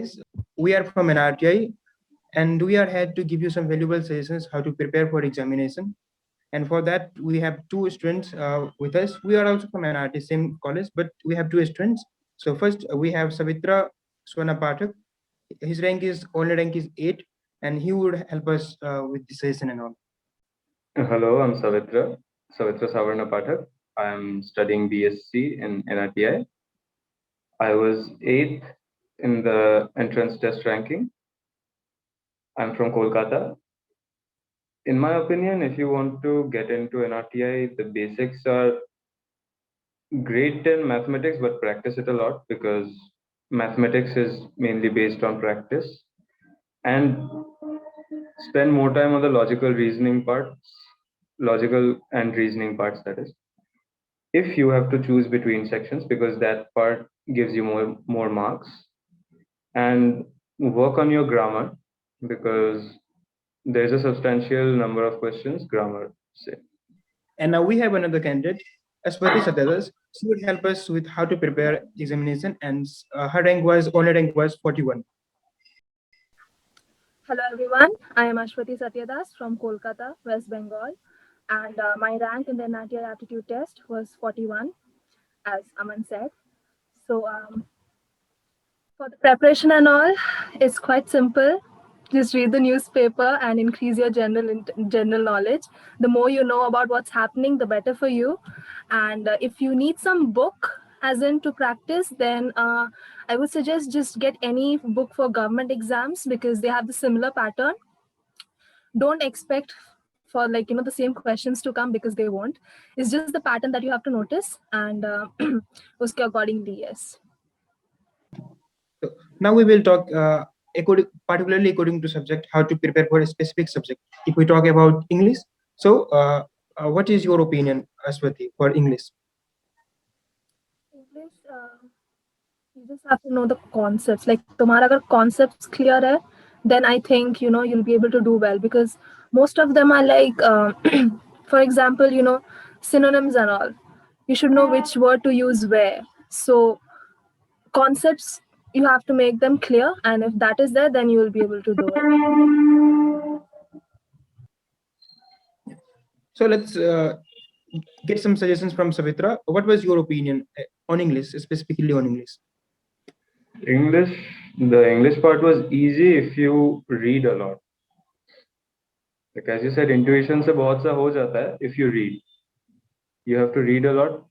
guys, we are from NRTI and we are here to give you some valuable suggestions how to prepare for examination. And for that, we have two students with us. We are also from NRTI, same college, but we have two students. So first, we have Savitra Swana Pathak. His only rank is 8, and he would help us with the session and all. Hello, I'm Savitra Savarna Pathak. I'm studying BSc in NRTI. I was 8th in the entrance test ranking. I'm from Kolkata. In my opinion, if you want to get into NRTI, the basics are grade 10 mathematics, but practice it a lot because mathematics is mainly based on practice. And spend more time on the logical and reasoning parts, that is. If you have to choose between sections, because that part gives you more marks, and work on your grammar because there's a substantial number of questions grammar say. And now we have another candidate, Aswati Satyadas. She would help us with how to prepare examination, and her only rank was 41. Hello everyone, I am Ashwati Satyadas from Kolkata, West Bengal, and my rank in the NRTI aptitude test was 41, as Aman said. So for the preparation and all, it's quite simple. Just read the newspaper and increase your general knowledge. The more you know about what's happening, the better for you. And if you need some book, as in to practice, then I would suggest just get any book for government exams because they have the similar pattern. Don't expect for the same questions to come because they won't. It's just the pattern that you have to notice and uske accordingly, yes. So now we will talk particularly according to subject how to prepare for a specific subject. If we talk about English, so what is your opinion, Aswati, for English? English, you just have to know the concepts. Like तुम्हारा अगर concepts clear है, then I think you'll be able to do well because most of them are like, for example, synonyms and all. You should know which word to use where. So concepts, you have to make them clear, and if that is there, then you will be able to do it. So let's get some suggestions from Savitra. What was your opinion on English, specifically on English? The English part was easy if you read a lot. Like as you said, intuition से बहुत सा हो जाता है if you read. You have to read a lot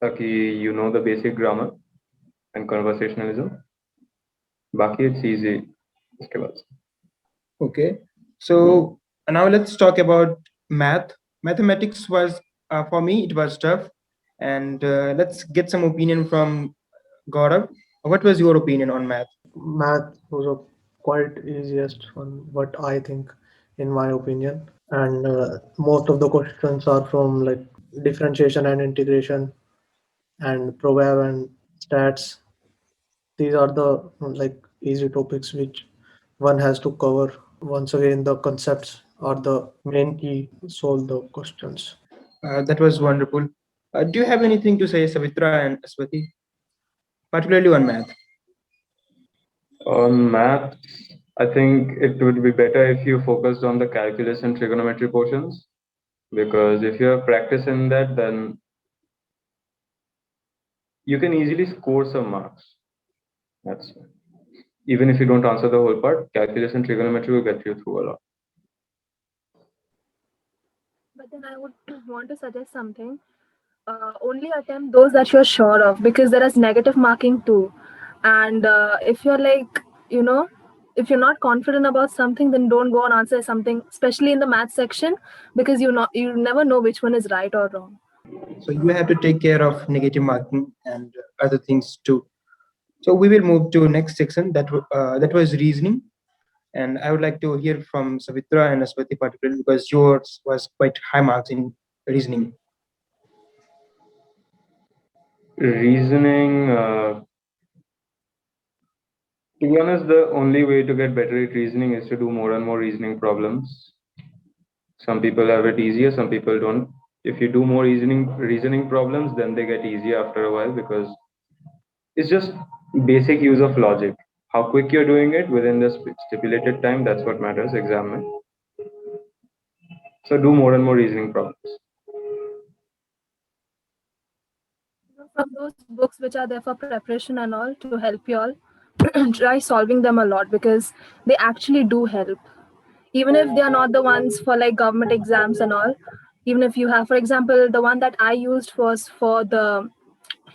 ताकि you know the basic grammar and conversationalism. बाकी it's easy इसके बाद. Okay, so now let's talk about math. Mathematics was for me it was tough, and let's get some opinion from Gaurav. What was your opinion on math? Math was a quite easiest one, what I think, in my opinion. And most of the questions are from like differentiation and integration and proverb and stats. These are the like easy topics which one has to cover. Once again, the concepts are the main key to solve the questions. That was wonderful. Do you have anything to say, Savitra and Aswati, particularly on math? On math, I think it would be better if you focused on the calculus and trigonometry portions, because if you have practice in that, then you can easily score some marks. That's even if you don't answer the whole part, calculus and trigonometry will get you through a lot. But then I would want to suggest something. Only attempt those that you're sure of because there is negative marking too. And if you're like, if you're not confident about something, then don't go and answer something, especially in the math section, because you never know which one is right or wrong. So you have to take care of negative marking and other things too. So we will move to next section that was reasoning, and I would like to hear from Savitra and Aswati particularly because yours was quite high marks in reasoning. Reasoning, to be honest, the only way to get better at reasoning is to do more and more reasoning problems. Some people have it easier, some people don't. If you do more reasoning problems, then they get easier after a while because it's just basic use of logic. how quick you're doing it within the stipulated time, that's what matters exam mein. So do more and more reasoning problems. From those books which are there for preparation and all to help you all, try solving them a lot because they actually do help. Even if they are not the ones for like government exams and all, even if you have, for example, the one that I used was for the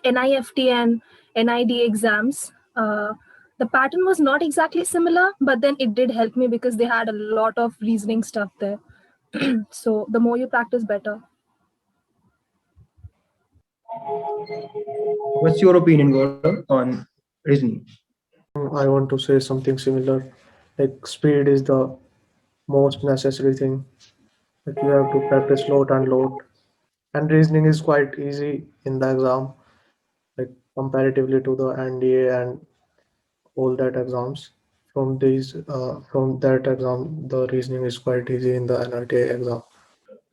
NIFT and NID exams. The pattern was not exactly similar, but then it did help me because they had a lot of reasoning stuff there. So the more you practice, better. What's your opinion, Gaurav, on reasoning? I want to say something similar. Like speed is the most necessary thing. Like you have to practice lot and lot. And reasoning is quite easy in the exam, like comparatively to the NDA and all that exams. From that exam, the reasoning is quite easy in the NRTA exam.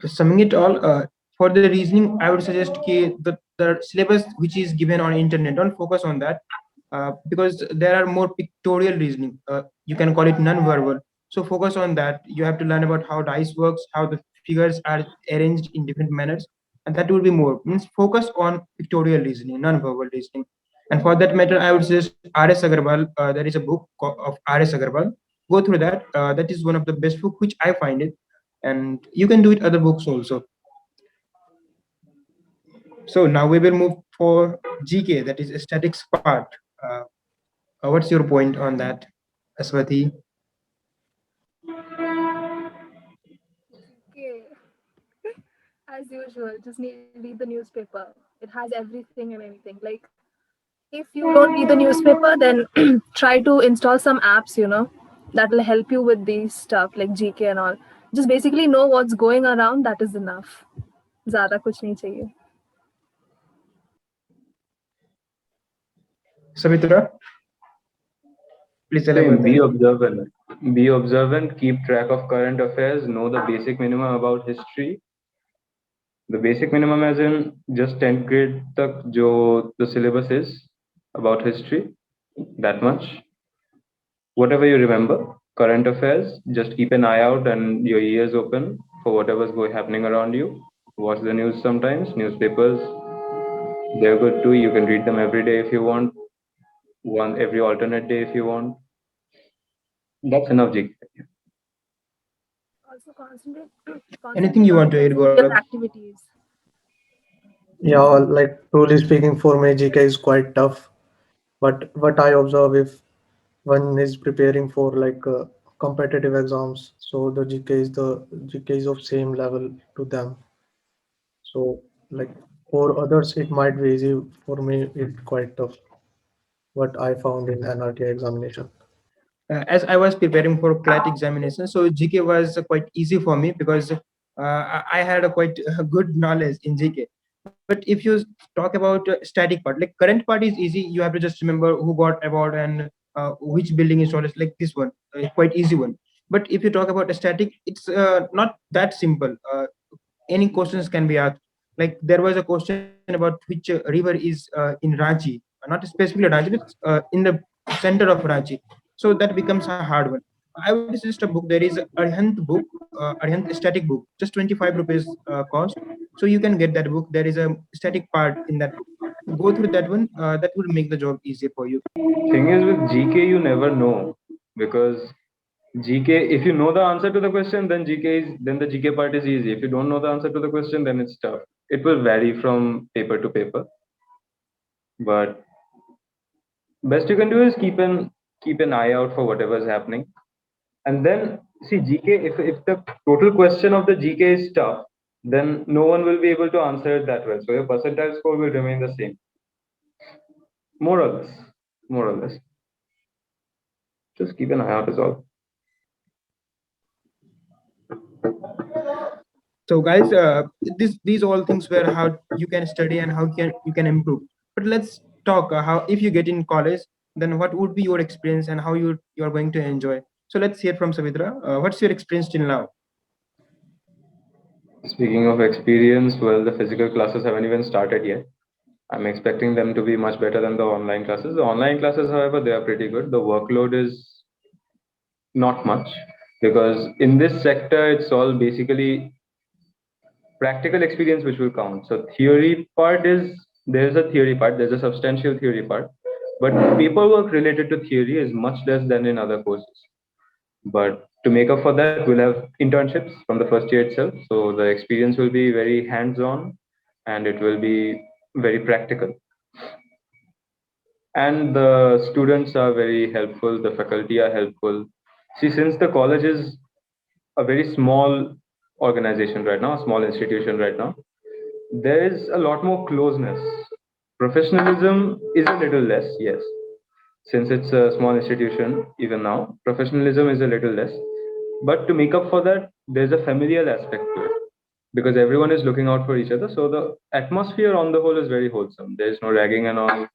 Summing it all, for the reasoning, I would suggest the syllabus which is given on internet, don't focus on that, because there are more pictorial reasoning. You can call it non-verbal. So focus on that. You have to learn about how dice works, how the figures are arranged in different manners, and that will be more. Means focus on pictorial reasoning, non-verbal reasoning. And for that matter, I would suggest R.S. Agarwal. There is a book of R.S. Agarwal. Go through that. That is one of the best book which I find it, and you can do it other books also. So now we will move for GK, that is statics part. What's your point on that, Aswati? Okay. As usual, just read the newspaper. It has everything and anything. Like, if you don't read the newspaper, then try to install some apps, that will help you with these stuff like GK and all. Just basically know what's going around, that is enough. Zyada kuch nahi chahiye. Savitra, please Same, elaborate be that. observant. Be observant, keep track of current affairs, know the basic minimum about history. The basic minimum as in just 10th grade tak jo the syllabus is about history, that much. Whatever you remember, current affairs, just keep an eye out and your ears open for whatever's happening around you. Watch the news sometimes, newspapers, they're good too. You can read them every day if you want, one every alternate day if you want. That's enough, GK. Also Anything concentrate you on want to add, different Gaurav? activities. Yeah, like truly speaking, for me, GK is quite tough. But what I observe, if one is preparing for like competitive exams, so the GK is of same level to them. So like for others, it might be easy. For me, it's quite tough. What I found in NRT examination. As I was preparing for CLAT examination, so GK was quite easy for me because I had a quite good knowledge in GK. But if you talk about static part, like current part is easy. You have to just remember who got award and which building is tallest, like this one, quite easy one. But if you talk about a static, it's not that simple. Any questions can be asked. Like there was a question about which river is in Ranchi, not specifically Ranchi, but in the center of Ranchi. So that becomes a hard one. I would suggest a book. There is Arhant book, Arhant static book, just 25 rupees cost. So you can get that book. There is a static part in that book. Go through that one. That will make the job easier for you. Thing is with GK, you never know because GK, if you know the answer to the question, then then the GK part is easy. If you don't know the answer to the question, then it's tough. It will vary from paper to paper, but best you can do is keep an eye out for whatever is happening, and then see GK. If the total question of the GK is tough, then no one will be able to answer it that well. So your percentile score will remain the same, more or less, more or less. Just keep an eye out is all. So guys, these all things were how you can study and how you can improve. But let's talk how if you get in college, then what would be your experience and how you are going to enjoy. So let's hear from Savitra. What's your experience till now? Speaking of experience, well, the physical classes haven't even started yet. I'm expecting them to be much better than the online classes. The online classes, however, they are pretty good. The workload is not much because in this sector, it's all basically practical experience which will count. So theory part is there's a theory part, there's a substantial theory part, but paperwork related to theory is much less than in other courses. But to make up for that, we'll have internships from the first year itself. So the experience will be very hands-on and it will be very practical. And the students are very helpful, the faculty are helpful. See, since the college is a very small organization right now, a small institution right now, there is a lot more closeness. Professionalism is a little less, yes. Since it's a small institution, even now, professionalism is a little less. But to make up for that, there's a familial aspect to it because everyone is looking out for each other. So the atmosphere on the whole is very wholesome. There's no ragging and all.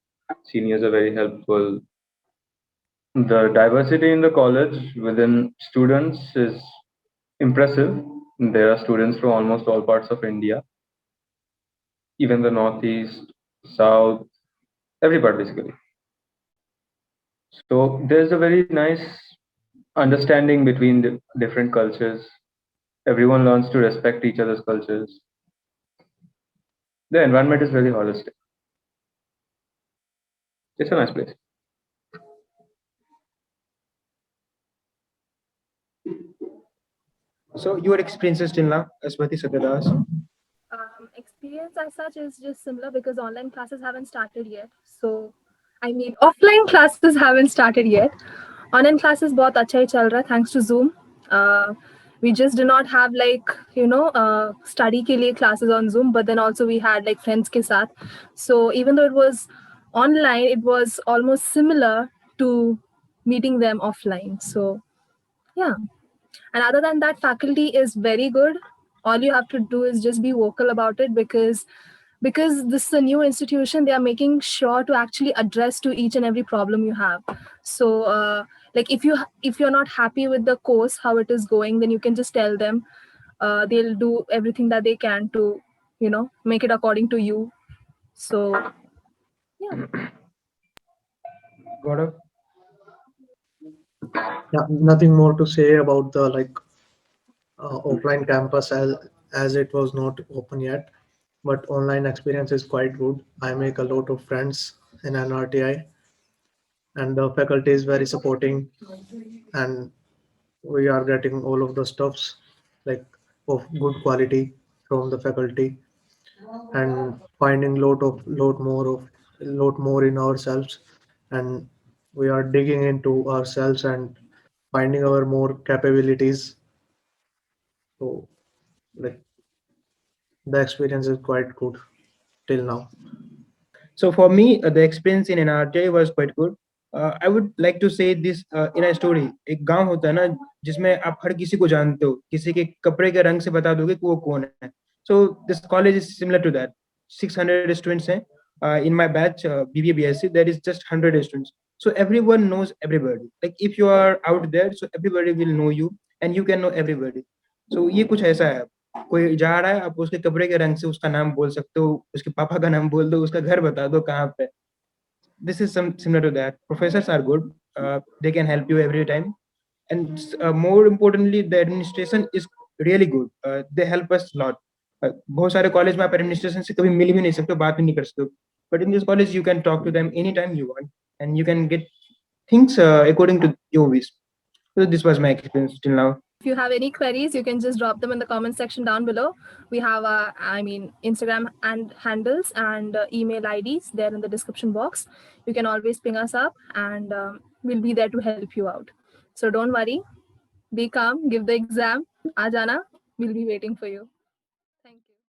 Seniors are very helpful. The diversity in the college within students is impressive. There are students from almost all parts of India, even the Northeast, South, every part basically. So there's a very nice understanding between the different cultures. Everyone learns to respect each other's cultures. The environment is very holistic. It's a nice place. So your experiences till now, Aswati Satyadas? Experience as such is just similar because online classes haven't started yet. So, I mean, offline classes haven't started yet. Online classes बहुत अच्छा ही चल रहा है thanks to Zoom. We just do not have like study के लिए classes on Zoom, but then also we had like friends के साथ. So even though it was online, it was almost similar to meeting them offline. So yeah. And other than that, faculty is very good. All you have to do is just be vocal about it because this is a new institution. They are making sure to actually address to each and every problem you have. So like if you're not happy with the course how it is going, then you can just tell them. They'll do everything that they can to make it according to you. So yeah. Gaurav? Yeah, nothing more to say about the offline campus as it was not open yet, but online experience is quite good. I make a lot of friends in NRTI, and the faculty is very supporting, and we are getting all of the stuffs like of good quality from the faculty, and finding lot more in ourselves, and we are digging into ourselves and finding our more capabilities. So like the experience is quite good till now. So for me, the experience in NRTI was quite good. I would like to say this in a story. एक गांव होता है ना जिसमें आप हर किसी को जानते हो, किसी के कपड़े के रंग से बता दोगे कि वो कौन है. So this college is similar to that. 600 students हैं. In my batch, BBA BSc, there is just 100 students. So everyone knows everybody. Like if you are out there, so everybody will know you and you can know everybody. So ये कुछ ऐसा है. कोई जा रहा है, आप उसके कपड़े के रंग से उसका नाम बोल सकते हो, उसके पापा का नाम बोल दो, उसका घर बता दो कहाँ पे. This is some similar to that. Professors are good. They can help you every time. And more importantly, the administration is really good. They help us a lot. बहुत सारे कॉलेज में आप एडमिनिस्ट्रेशन से कभी मिल भी नहीं सकते हो, बात भी नहीं कर सकते हो. But in this college, you can talk to them anytime you want, and you can get things according to your wish. So this was my experience till now. If you have any queries, you can just drop them in the comment section down below. We have Instagram and handles and email IDs there in the description box. You can always ping us up and we'll be there to help you out. So don't worry, be calm, give the exam, aa jana, we'll be waiting for you.